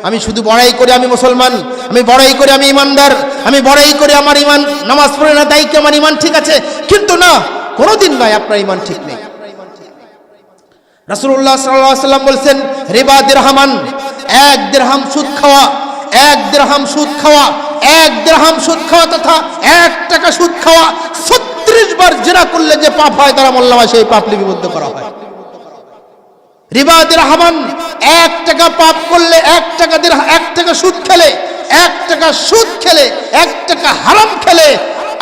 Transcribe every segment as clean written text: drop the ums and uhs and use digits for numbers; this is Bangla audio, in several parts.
আমি শুধু বড়াই করে আমি মুসলমান, আমি বড়াই করে আমি ইমানদার, আমি বড়াই করে আমার ইমান, নামাজ পড়ে না তাই কি আমার ইমান ঠিক আছে? কিন্তু না, কোনোদিন নয়, আপনার ইমান ঠিক নেই। রাসূলুল্লাহ সাল্লাল্লাহু আলাইহি ওয়াসাল্লাম বলেছেন, রিবা দিরহামান, এক দিরহাম সুদ খাওয়া, এক দিরহাম সুদ খাওয়া, এক দিরহাম সুদ খাওয়া তথা 1 টাকা সুদ খাওয়া 36 বার জিনা করলে যে পাপ হয় তার আমলনামায় সেই পাপ লিপিবদ্ধ করা হয়। রিবা দিরহামান, 1 টাকা পাপ করলে 1 টাকা দিরহাম, 1 টাকা সুদ খেলে, 1 টাকা সুদ খেলে, 1 টাকা হারাম খেলে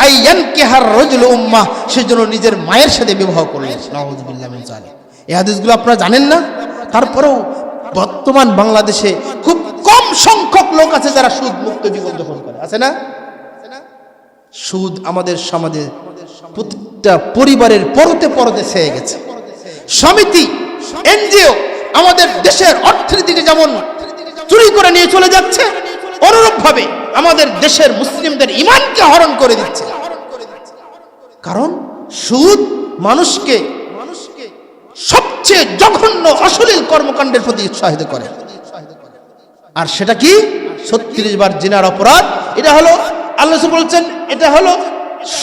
আইয়ানকিহার রাজুল উম্মাহ, সেজন্য নিজের মায়ের সাথে বিবাহ করলেন। নাউযুবিল্লাহি মিন যালিক। এই হাদিসগুলো আপনারা জানেন না? তারপরেও বর্তমান বাংলাদেশে খুব কম সংখ্যক লোক আছে যারা সুদ মুক্ত জীবন যাপন করে, আছে না? সুদ আমাদের সমাজে প্রত্যেকটা পরিবারের পরতে পরতে ছেয়ে গেছে। সমিতি, এনজিও আমাদের দেশের অর্থনীতিকে যেমন চুরি করে নিয়ে চলে যাচ্ছে, অনুরূপভাবে আমাদের দেশের মুসলিমদের ঈমানকে হরণ করে দিচ্ছে। কারণ সুদ মানুষকে সবচেয়ে জঘন্য অশ্লীল কর্মকাণ্ডের প্রতি উৎসাহিত করে। আর সেটা কি? 36 বার জিনার অপরাধ। এটা হলো, আল্লাহ বলছেন, এটা হলো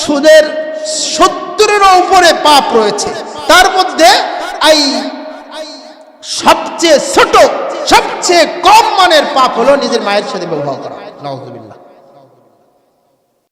সুদের 70-এরও উপরে পাপ রয়েছে। তার মধ্যে এই সবচেয়ে ছোট, সবচেয়ে কম মানের পাপ হলো নিজের মায়ের সাথে বিবাহ করা। নাউযুবিল্লাহ।